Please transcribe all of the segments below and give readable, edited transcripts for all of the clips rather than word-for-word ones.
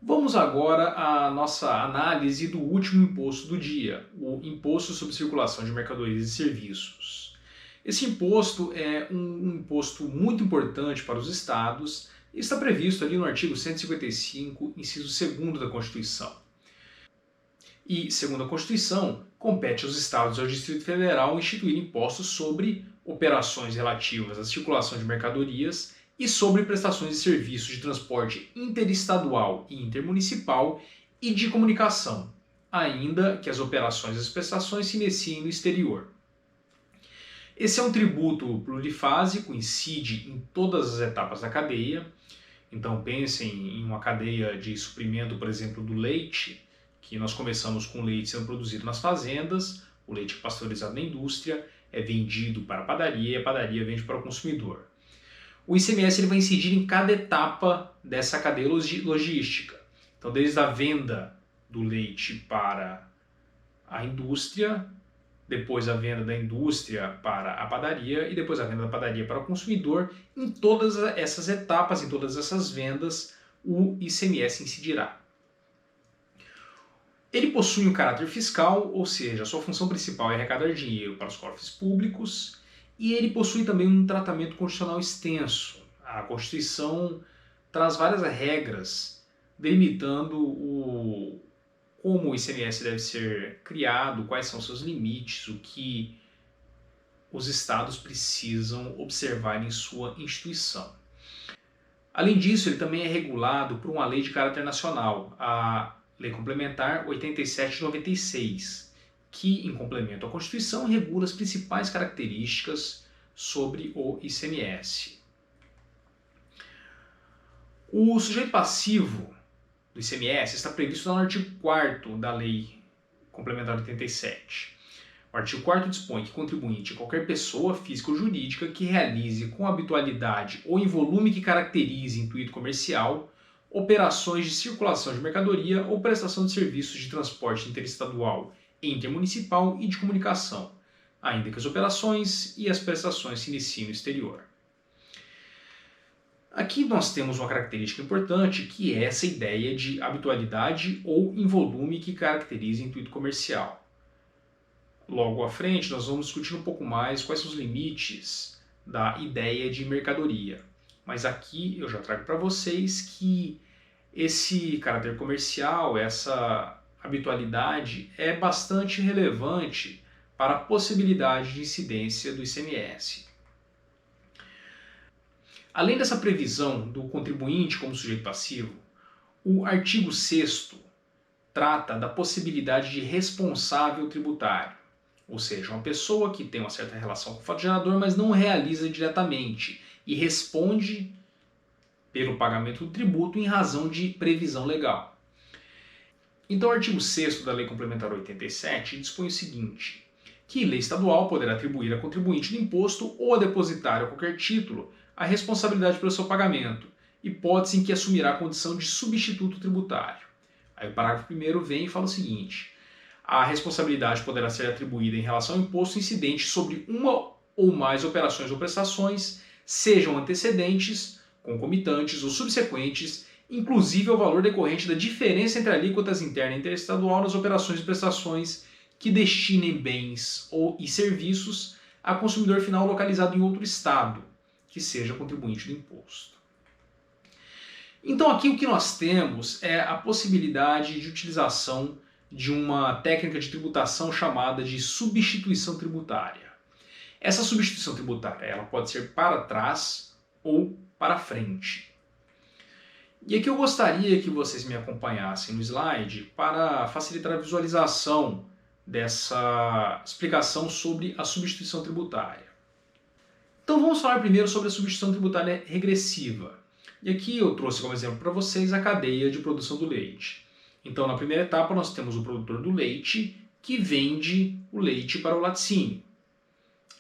Vamos agora à nossa análise do último imposto do dia, o Imposto sobre Circulação de Mercadorias e Serviços. Esse imposto é um imposto muito importante para os estados e está previsto ali no artigo 155, inciso 2º da Constituição. E, segundo a Constituição, compete aos estados e ao Distrito Federal instituir impostos sobre operações relativas à circulação de mercadorias e sobre prestações de serviços de transporte interestadual e intermunicipal e de comunicação, ainda que as operações e as prestações se iniciem no exterior. Esse é um tributo plurifásico, incide em todas as etapas da cadeia. Então pensem em uma cadeia de suprimento, por exemplo, do leite, que nós começamos com o leite sendo produzido nas fazendas, o leite pasteurizado na indústria, é vendido para a padaria e a padaria vende para o consumidor. O ICMS ele vai incidir em cada etapa dessa cadeia logística. Então, desde a venda do leite para a indústria, depois a venda da indústria para a padaria e depois a venda da padaria para o consumidor. Em todas essas etapas, em todas essas vendas, o ICMS incidirá. Ele possui um caráter fiscal, ou seja, a sua função principal é arrecadar dinheiro para os cofres públicos, e ele possui também um tratamento constitucional extenso. A Constituição traz várias regras delimitando como o ICMS deve ser criado, quais são seus limites, o que os estados precisam observar em sua instituição. Além disso, ele também é regulado por uma lei de caráter nacional, a Lei Complementar 87/96, que, em complemento à Constituição, regula as principais características sobre o ICMS. O sujeito passivo do ICMS está previsto no artigo 4º da Lei Complementar 87. O artigo 4º dispõe que contribuinte é qualquer pessoa física ou jurídica que realize com habitualidade ou em volume que caracterize intuito comercial operações de circulação de mercadoria ou prestação de serviços de transporte interestadual, intermunicipal e de comunicação, ainda que as operações e as prestações se iniciem no exterior. Aqui nós temos uma característica importante, que é essa ideia de habitualidade ou em volume que caracteriza intuito comercial. Logo à frente, nós vamos discutir um pouco mais quais são os limites da ideia de mercadoria. Mas aqui eu já trago para vocês que esse caráter comercial, essa habitualidade é bastante relevante para a possibilidade de incidência do ICMS. Além dessa previsão do contribuinte como sujeito passivo, o artigo 6º trata da possibilidade de responsável tributário, ou seja, uma pessoa que tem uma certa relação com o fato gerador, mas não realiza diretamente e responde pelo pagamento do tributo em razão de previsão legal. Então o artigo 6º da Lei Complementar 87 dispõe o seguinte, que lei estadual poderá atribuir a contribuinte do imposto ou a depositário a qualquer título a responsabilidade pelo seu pagamento, hipótese em que assumirá a condição de substituto tributário. Aí o parágrafo 1º vem e fala o seguinte, a responsabilidade poderá ser atribuída em relação ao imposto incidente sobre uma ou mais operações ou prestações, sejam antecedentes, concomitantes ou subsequentes, inclusive ao valor decorrente da diferença entre alíquotas interna e interestadual nas operações e prestações que destinem bens e serviços a consumidor final localizado em outro estado, que seja contribuinte do imposto. Então aqui o que nós temos é a possibilidade de utilização de uma técnica de tributação chamada de substituição tributária. Essa substituição tributária ela pode ser para trás ou para frente. E aqui eu gostaria que vocês me acompanhassem no slide para facilitar a visualização dessa explicação sobre a substituição tributária. Então vamos falar primeiro sobre a substituição tributária regressiva. E aqui eu trouxe como exemplo para vocês a cadeia de produção do leite. Então na primeira etapa nós temos o produtor do leite que vende o leite para o laticínio.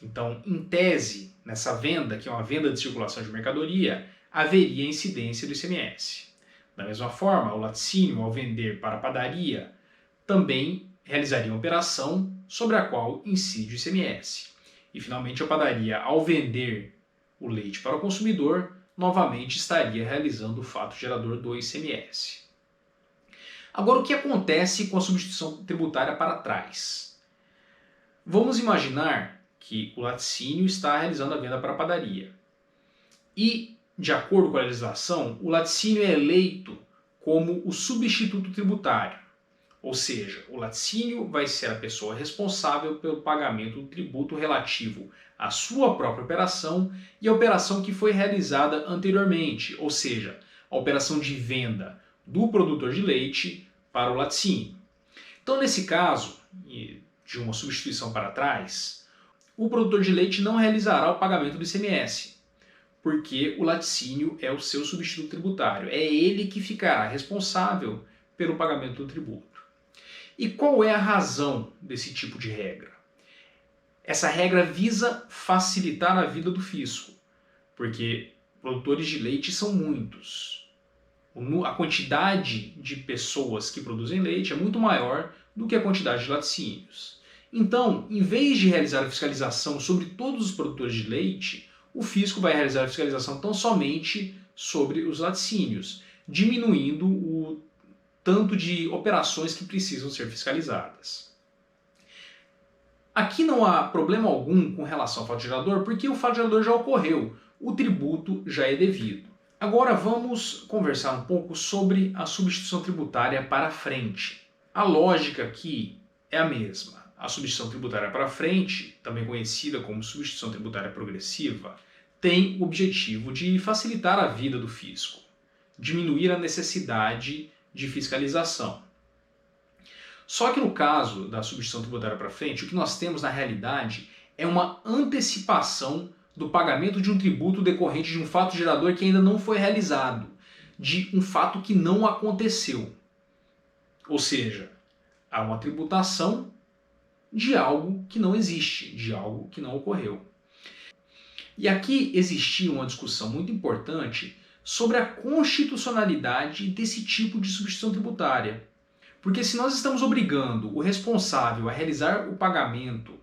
Então, em tese, nessa venda, que é uma venda de circulação de mercadoria, haveria incidência do ICMS. Da mesma forma, o laticínio, ao vender para a padaria, também realizaria uma operação sobre a qual incide o ICMS. E, finalmente, a padaria, ao vender o leite para o consumidor, novamente estaria realizando o fato gerador do ICMS. Agora, o que acontece com a substituição tributária para trás? Vamos imaginar que o laticínio está realizando a venda para a padaria. E, de acordo com a legislação, o laticínio é eleito como o substituto tributário. Ou seja, o laticínio vai ser a pessoa responsável pelo pagamento do tributo relativo à sua própria operação e à operação que foi realizada anteriormente, ou seja, a operação de venda do produtor de leite para o laticínio. Então, nesse caso, de uma substituição para trás, o produtor de leite não realizará o pagamento do ICMS, porque o laticínio é o seu substituto tributário. É ele que ficará responsável pelo pagamento do tributo. E qual é a razão desse tipo de regra? Essa regra visa facilitar a vida do fisco, porque produtores de leite são muitos. A quantidade de pessoas que produzem leite é muito maior do que a quantidade de laticínios. Então, em vez de realizar a fiscalização sobre todos os produtores de leite, o fisco vai realizar a fiscalização tão somente sobre os laticínios, diminuindo o tanto de operações que precisam ser fiscalizadas. Aqui não há problema algum com relação ao fato gerador, porque o fato gerador já ocorreu, o tributo já é devido. Agora vamos conversar um pouco sobre a substituição tributária para frente. A lógica aqui é a mesma. A substituição tributária para frente, também conhecida como substituição tributária progressiva, tem o objetivo de facilitar a vida do fisco, diminuir a necessidade de fiscalização. Só que no caso da substituição tributária para frente, o que nós temos na realidade é uma antecipação do pagamento de um tributo decorrente de um fato gerador que ainda não foi realizado, de um fato que não aconteceu. Ou seja, há uma tributação de algo que não existe, de algo que não ocorreu. E aqui existia uma discussão muito importante sobre a constitucionalidade desse tipo de substituição tributária. Porque se nós estamos obrigando o responsável a realizar o pagamento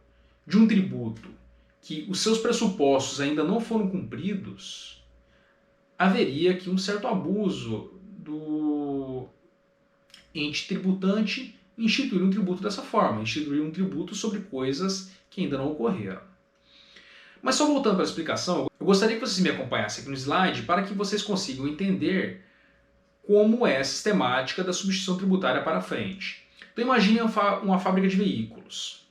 de um tributo que os seus pressupostos ainda não foram cumpridos, haveria aqui um certo abuso do ente tributante em instituir um tributo dessa forma, instituir um tributo sobre coisas que ainda não ocorreram. Mas só voltando para a explicação, eu gostaria que vocês me acompanhassem aqui no slide para que vocês consigam entender como é a sistemática da substituição tributária para frente. Então imagine uma fábrica de veículos.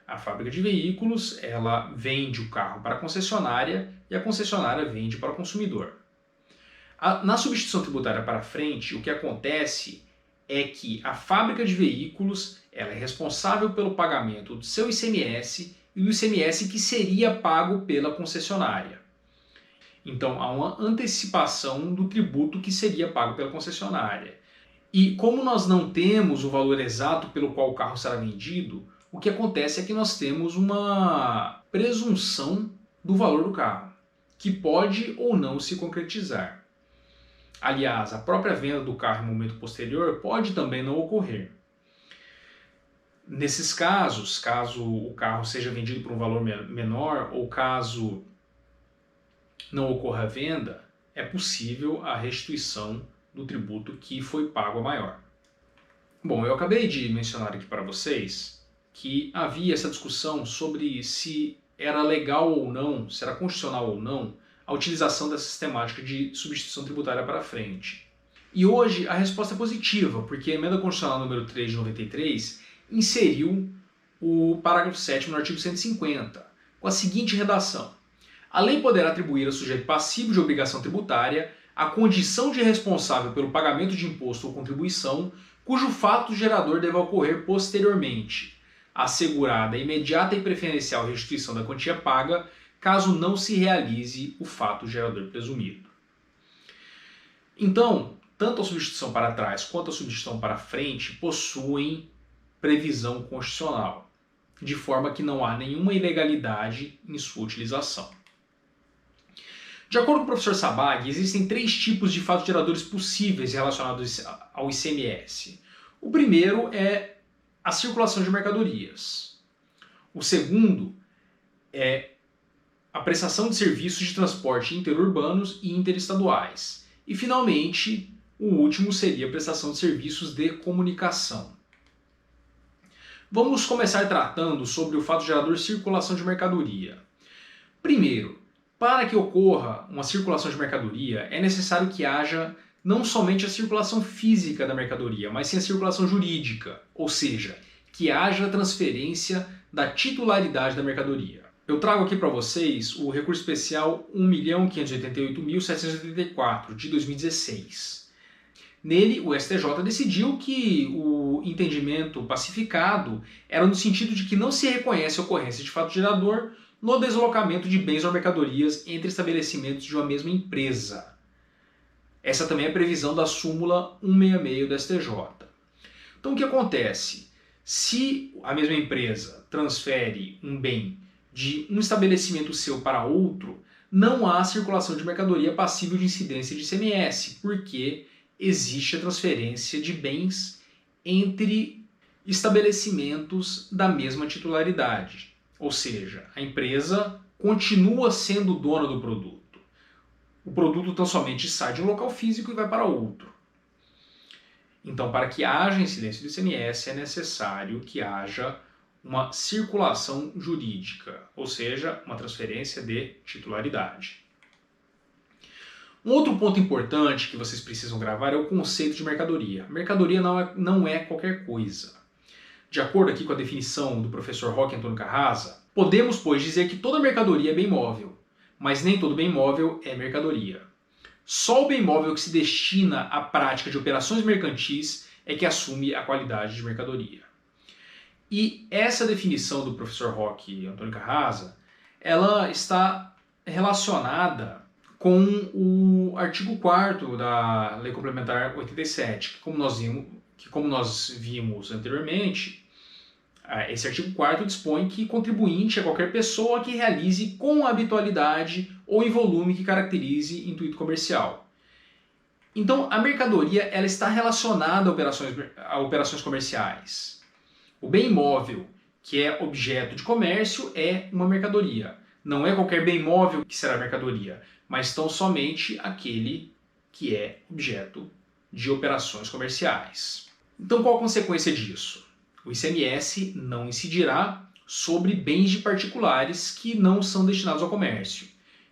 A fábrica de veículos, ela vende o carro para a concessionária e a concessionária vende para o consumidor. Na substituição tributária para frente, o que acontece é que a fábrica de veículos ela é responsável pelo pagamento do seu ICMS e do ICMS que seria pago pela concessionária. Então há uma antecipação do tributo que seria pago pela concessionária. E como nós não temos o valor exato pelo qual o carro será vendido, o que acontece é que nós temos uma presunção do valor do carro, que pode ou não se concretizar. Aliás, a própria venda do carro em momento posterior pode também não ocorrer. Nesses casos, caso o carro seja vendido por um valor menor ou caso não ocorra a venda, é possível a restituição do tributo que foi pago a maior. Bom, eu acabei de mencionar aqui para vocês que havia essa discussão sobre se era legal ou não, se era constitucional ou não, a utilização dessa sistemática de substituição tributária para frente. E hoje a resposta é positiva, porque a Emenda Constitucional número 3 de 93 inseriu o parágrafo 7º no artigo 150, com a seguinte redação: a lei poderá atribuir ao sujeito passivo de obrigação tributária a condição de responsável pelo pagamento de imposto ou contribuição cujo fato gerador deva ocorrer posteriormente, assegurada a imediata e preferencial restituição da quantia paga, caso não se realize o fato gerador presumido. Então, tanto a substituição para trás quanto a substituição para frente possuem previsão constitucional, de forma que não há nenhuma ilegalidade em sua utilização. De acordo com o professor Sabag, existem 3 tipos de fatos geradores possíveis relacionados ao ICMS. O primeiro é a circulação de mercadorias. O segundo é a prestação de serviços de transporte interurbanos e interestaduais. E, finalmente, O último seria a prestação de serviços de comunicação. Vamos começar tratando sobre o fato gerador circulação de mercadoria. Primeiro, para que ocorra uma circulação de mercadoria, é necessário que haja não somente a circulação física da mercadoria, mas sim a circulação jurídica, ou seja, que haja a transferência da titularidade da mercadoria. Eu trago aqui para vocês o recurso especial 1.588.784 de 2016. Nele, o STJ decidiu que o entendimento pacificado era no sentido de que não se reconhece a ocorrência de fato gerador no deslocamento de bens ou mercadorias entre estabelecimentos de uma mesma empresa. Essa também é a previsão da súmula 166 do STJ. Então o que acontece? Se a mesma empresa transfere um bem de um estabelecimento seu para outro, não há circulação de mercadoria passível de incidência de ICMS, porque existe a transferência de bens entre estabelecimentos da mesma titularidade. Ou seja, a empresa continua sendo dona do produto. O produto tão somente sai de um local físico e vai para outro. Então, para que haja incidência do ICMS, é necessário que haja uma circulação jurídica, ou seja, uma transferência de titularidade. Um outro ponto importante que vocês precisam gravar é o conceito de mercadoria. Mercadoria não é qualquer coisa. De acordo aqui com a definição do professor Roque Antônio Carrasa, podemos, pois, dizer que toda mercadoria é bem móvel, mas nem todo bem móvel é mercadoria. Só o bem móvel que se destina à prática de operações mercantis é que assume a qualidade de mercadoria. E essa definição do professor Roque Antônio Carrasa, ela está relacionada com o artigo 4º da Lei Complementar 87, que como nós vimos anteriormente, esse artigo 4º dispõe que contribuinte é qualquer pessoa que realize com habitualidade ou em volume que caracterize intuito comercial. Então, a mercadoria ela está relacionada a operações comerciais. O bem imóvel, que é objeto de comércio, é uma mercadoria. Não é qualquer bem imóvel que será mercadoria, mas tão somente aquele que é objeto de operações comerciais. Então, qual a consequência disso? O ICMS não incidirá sobre bens de particulares que não são destinados ao comércio.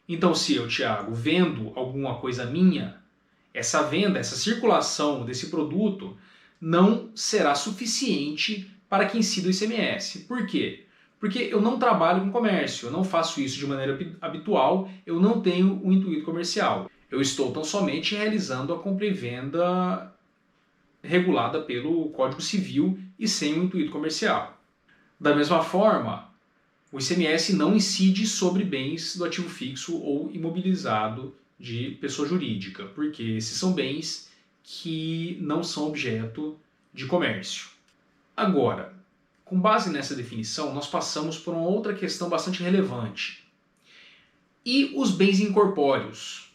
Então, se eu, Tiago, vendo alguma coisa minha, essa venda, essa circulação desse produto não será suficiente para que incida o ICMS. Por quê? Porque eu não trabalho com comércio, eu não faço isso de maneira habitual, eu não tenho um intuito comercial. Eu estou tão somente realizando a compra e venda regulada pelo Código Civil e sem um intuito comercial. Da mesma forma, o ICMS não incide sobre bens do ativo fixo ou imobilizado de pessoa jurídica, porque esses são bens que não são objeto de comércio. Agora, com base nessa definição, nós passamos por uma outra questão bastante relevante. E os bens incorpóreos?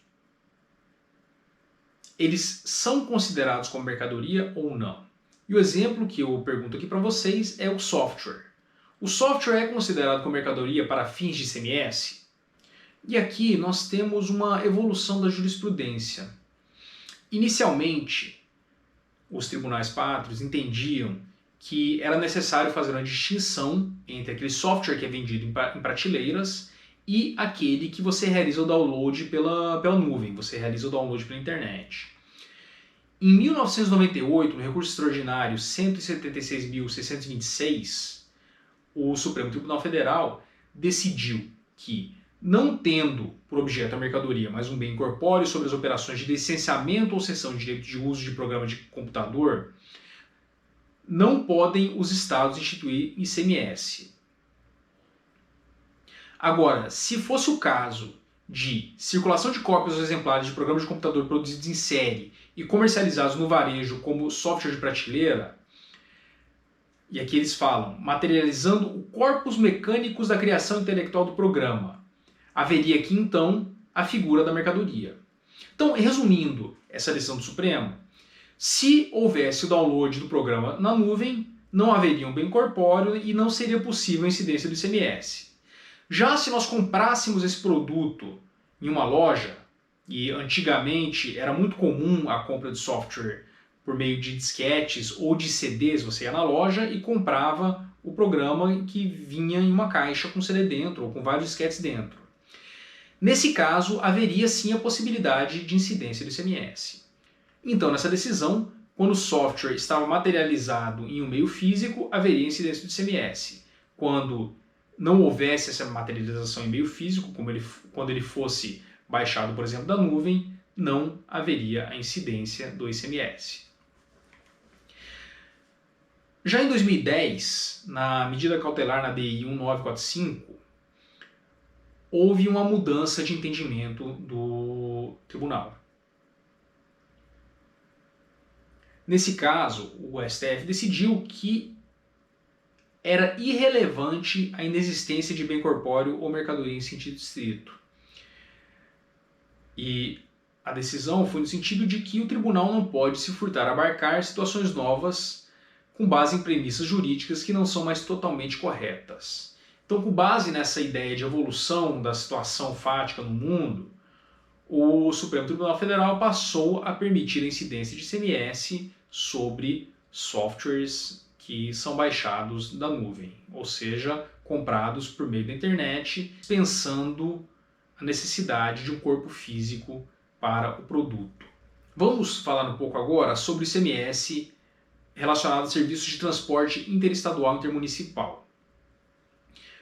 Eles são considerados como mercadoria ou não? E o exemplo que eu pergunto aqui para vocês é o software. O software é considerado como mercadoria para fins de ICMS? E aqui nós temos uma evolução da jurisprudência. Inicialmente, os tribunais pátrios entendiam que era necessário fazer uma distinção entre aquele software que é vendido em prateleiras e aquele que você realiza o download pela nuvem, você realiza o download pela internet. Em 1998, no recurso extraordinário 176.626, o Supremo Tribunal Federal decidiu que, não tendo por objeto a mercadoria, mas um bem incorpóreo sobre as operações de licenciamento ou cessão de direito de uso de programa de computador, não podem os estados instituir ICMS. Agora, se fosse o caso de circulação de cópias ou exemplares de programas de computador produzidos em série e comercializados no varejo como software de prateleira, e aqui eles falam, materializando o corpus mecânicos da criação intelectual do programa, haveria aqui então a figura da mercadoria. Então, resumindo essa decisão do Supremo, se houvesse o download do programa na nuvem, não haveria um bem corpóreo e não seria possível a incidência do ICMS. Já se nós comprássemos esse produto em uma loja, e antigamente era muito comum a compra de software por meio de disquetes ou de CDs. Você ia na loja e comprava o programa que vinha em uma caixa com CD dentro ou com vários disquetes dentro. Nesse caso, haveria sim a possibilidade de incidência do ICMS. Então, nessa decisão, quando o software estava materializado em um meio físico, haveria incidência do ICMS. Quando não houvesse essa materialização em meio físico, quando ele fosse baixado, por exemplo, da nuvem, não haveria a incidência do ICMS. Já em 2010, na medida cautelar na DI 1945, houve uma mudança de entendimento do tribunal. Nesse caso, o STF decidiu que era irrelevante a inexistência de bem corpóreo ou mercadoria em sentido estrito. E a decisão foi no sentido de que o tribunal não pode se furtar a abarcar situações novas com base em premissas jurídicas que não são mais totalmente corretas. Então, com base nessa ideia de evolução da situação fática no mundo, o Supremo Tribunal Federal passou a permitir a incidência de ICMS sobre softwares que são baixados da nuvem, ou seja, comprados por meio da internet, pensando a necessidade de um corpo físico para o produto. Vamos falar um pouco agora sobre o ICMS relacionado a serviços de transporte interestadual e intermunicipal.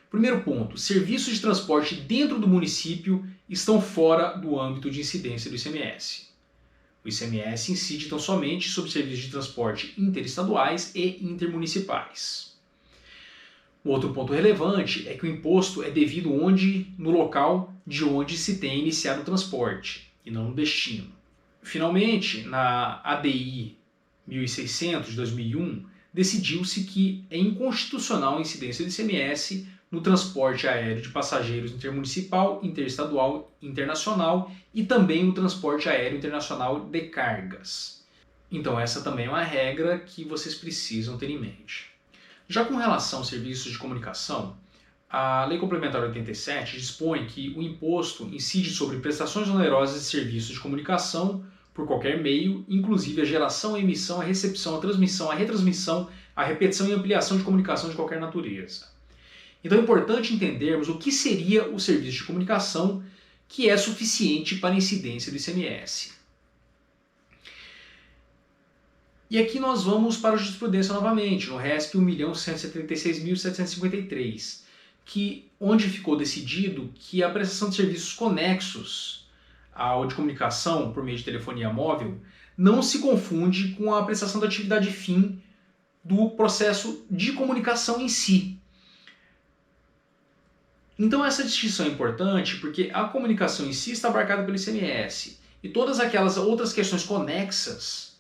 Primeiro ponto, serviços de transporte dentro do município estão fora do âmbito de incidência do ICMS. O ICMS incide então somente sobre serviços de transporte interestaduais e intermunicipais. Um outro ponto relevante é que o imposto é devido no local de onde se tem iniciado o transporte, e não no destino. Finalmente, na ADI 1600 de 2001, decidiu-se que é inconstitucional a incidência do ICMS no transporte aéreo de passageiros intermunicipal, interestadual, internacional e também no transporte aéreo internacional de cargas. Então essa também é uma regra que vocês precisam ter em mente. Já com relação aos serviços de comunicação, a Lei Complementar 87 dispõe que o imposto incide sobre prestações onerosas de serviços de comunicação por qualquer meio, inclusive a geração, a emissão, a recepção, a transmissão, a retransmissão, a repetição e ampliação de comunicação de qualquer natureza. Então é importante entendermos o que seria o serviço de comunicação que é suficiente para a incidência do ICMS. E aqui nós vamos para a jurisprudência novamente, no RESP 1.176.753, onde ficou decidido que a prestação de serviços conexos ao de comunicação por meio de telefonia móvel não se confunde com a prestação da atividade fim do processo de comunicação em si. Então essa distinção é importante porque a comunicação em si está abarcada pelo ICMS e todas aquelas outras questões conexas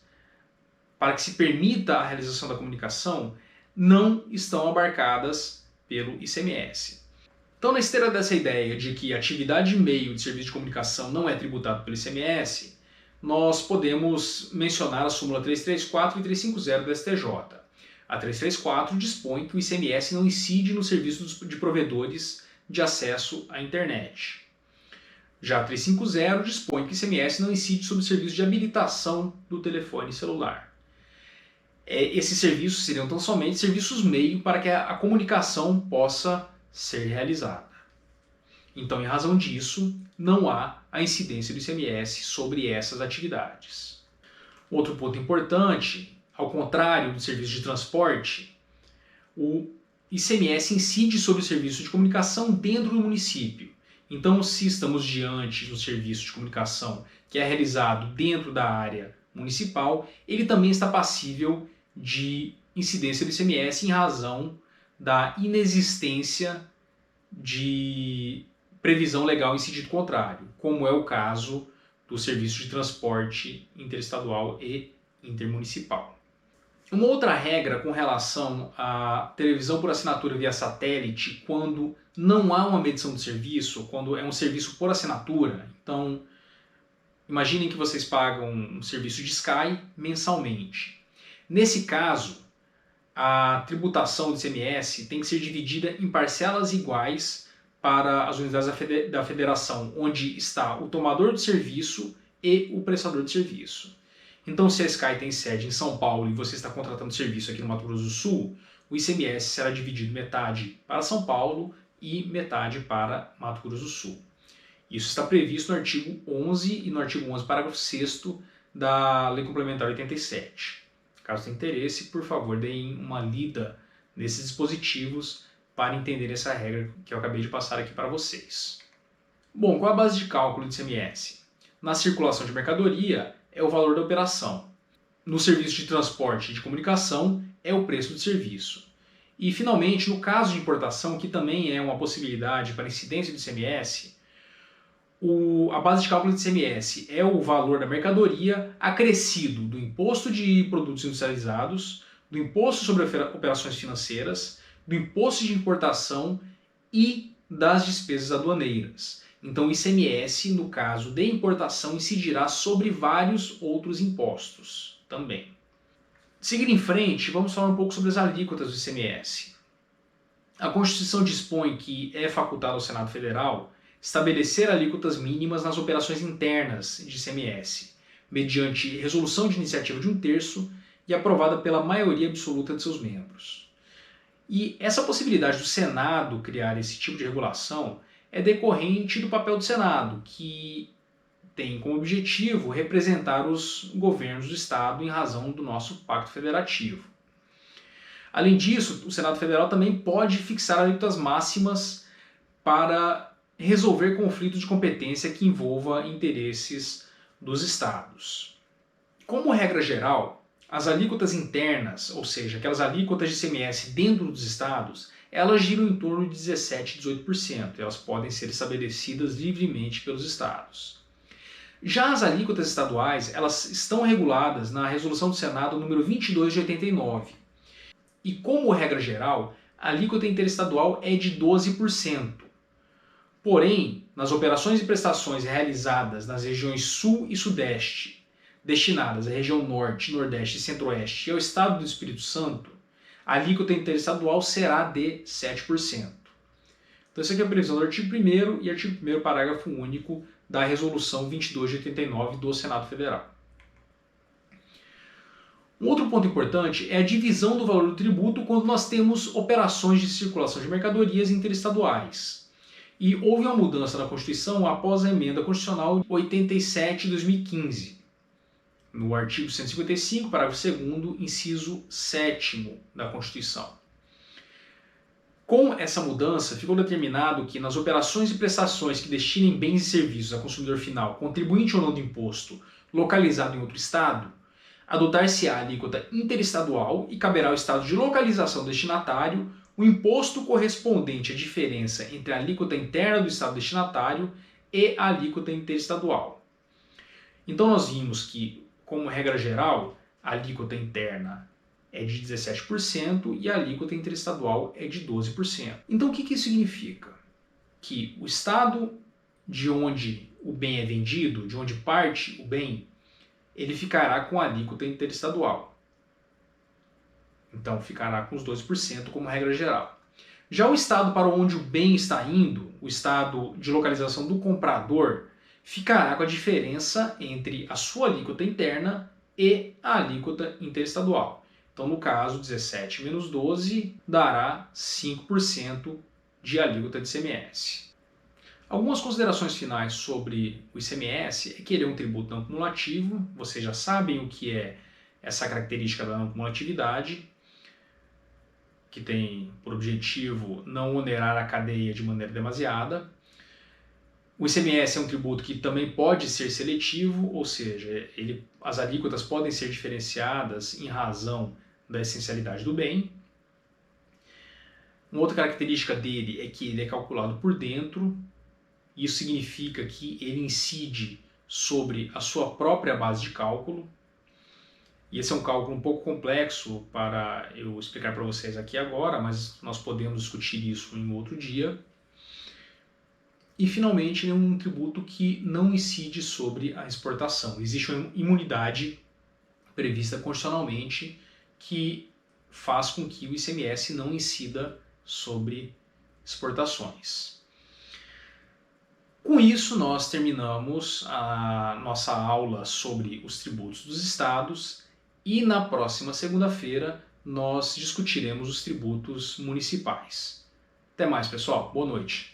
para que se permita a realização da comunicação não estão abarcadas pelo ICMS. Então, na esteira dessa ideia de que a atividade de meio de serviço de comunicação não é tributado pelo ICMS, nós podemos mencionar a súmula 334 e 350 do STJ. A 334 dispõe que o ICMS não incide no serviço de provedores de acesso à internet. Já a 350 dispõe que o ICMS não incide sobre o serviço de habilitação do telefone celular. Esses serviços seriam tão somente serviços meio para que a comunicação possa ser realizada. Então, em razão disso, não há a incidência do ICMS sobre essas atividades. Outro ponto importante, ao contrário do serviço de transporte, o ICMS incide sobre o serviço de comunicação dentro do município. Então, se estamos diante de um serviço de comunicação que é realizado dentro da área municipal, ele também está passível de incidência do ICMS em razão da inexistência de previsão legal em sentido contrário, como é o caso do serviço de transporte interestadual e intermunicipal. Uma outra regra com relação à televisão por assinatura via satélite, quando não há uma medição de serviço, quando é um serviço por assinatura. Então, imaginem que vocês pagam um serviço de Sky mensalmente. Nesse caso, a tributação do ICMS tem que ser dividida em parcelas iguais para as unidades da federação, onde está o tomador de serviço e o prestador de serviço. Então, se a Sky tem sede em São Paulo e você está contratando serviço aqui no Mato Grosso do Sul, o ICMS será dividido metade para São Paulo e metade para Mato Grosso do Sul. Isso está previsto no artigo 11 e no artigo 11, parágrafo 6º da Lei Complementar 87. Caso tenha interesse, por favor, deem uma lida nesses dispositivos para entender essa regra que eu acabei de passar aqui para vocês. Bom, qual é a base de cálculo do ICMS? Na circulação de mercadoria é o valor da operação. No serviço de transporte e de comunicação é o preço do serviço. E, finalmente, no caso de importação, que também é uma possibilidade para incidência do ICMS, a base de cálculo do ICMS é o valor da mercadoria acrescido do imposto de produtos industrializados, do imposto sobre operações financeiras, do imposto de importação e das despesas aduaneiras. Então, o ICMS, no caso de importação, incidirá sobre vários outros impostos também. Seguindo em frente, vamos falar um pouco sobre as alíquotas do ICMS. A Constituição dispõe que é facultado ao Senado Federal estabelecer alíquotas mínimas nas operações internas de ICMS, mediante resolução de iniciativa de 1/3 e aprovada pela maioria absoluta de seus membros. E essa possibilidade do Senado criar esse tipo de regulação é decorrente do papel do Senado, que tem como objetivo representar os governos do Estado em razão do nosso Pacto Federativo. Além disso, o Senado Federal também pode fixar alíquotas máximas para resolver conflitos de competência que envolva interesses dos Estados. Como regra geral, as alíquotas internas, ou seja, aquelas alíquotas de ICMS dentro dos Estados, elas giram em torno de 17% a 18%. Elas podem ser estabelecidas livremente pelos Estados. Já as alíquotas estaduais, elas estão reguladas na Resolução do Senado número 22 de 89. E como regra geral, a alíquota interestadual é de 12%. Porém, nas operações e prestações realizadas nas regiões Sul e Sudeste, destinadas à região Norte, Nordeste e Centro-Oeste e ao Estado do Espírito Santo, a alíquota interestadual será de 7%. Então, essa aqui é a previsão do artigo 1º e artigo 1º, parágrafo único da Resolução 22 de 89 do Senado Federal. Um outro ponto importante é a divisão do valor do tributo quando nós temos operações de circulação de mercadorias interestaduais. E houve uma mudança na Constituição após a emenda constitucional 87 de 2015. No artigo 155, parágrafo 2º, inciso 7º da Constituição. Com essa mudança, ficou determinado que nas operações e prestações que destinem bens e serviços a consumidor final, contribuinte ou não do imposto, localizado em outro Estado, adotar-se-á a alíquota interestadual e caberá ao Estado de localização destinatário o imposto correspondente à diferença entre a alíquota interna do Estado destinatário e a alíquota interestadual. Então nós vimos que, como regra geral, a alíquota interna é de 17% e a alíquota interestadual é de 12%. Então o que isso significa? Que o Estado de onde o bem é vendido, de onde parte o bem, ele ficará com a alíquota interestadual. Então ficará com os 12% como regra geral. Já o Estado para onde o bem está indo, o Estado de localização do comprador, ficará com a diferença entre a sua alíquota interna e a alíquota interestadual. Então, no caso, 17 menos 12 dará 5% de alíquota de ICMS. Algumas considerações finais sobre o ICMS é que ele é um tributo não cumulativo, vocês já sabem o que é essa característica da não cumulatividade, que tem por objetivo não onerar a cadeia de maneira demasiada. O ICMS é um tributo que também pode ser seletivo, ou seja, as alíquotas podem ser diferenciadas em razão da essencialidade do bem. Uma outra característica dele é que ele é calculado por dentro. Isso significa que ele incide sobre a sua própria base de cálculo. E esse é um cálculo um pouco complexo para eu explicar para vocês aqui agora, mas nós podemos discutir isso em outro dia. E, finalmente, ele é um tributo que não incide sobre a exportação. Existe uma imunidade prevista constitucionalmente que faz com que o ICMS não incida sobre exportações. Com isso, nós terminamos a nossa aula sobre os tributos dos estados e na próxima segunda-feira nós discutiremos os tributos municipais. Até mais, pessoal. Boa noite.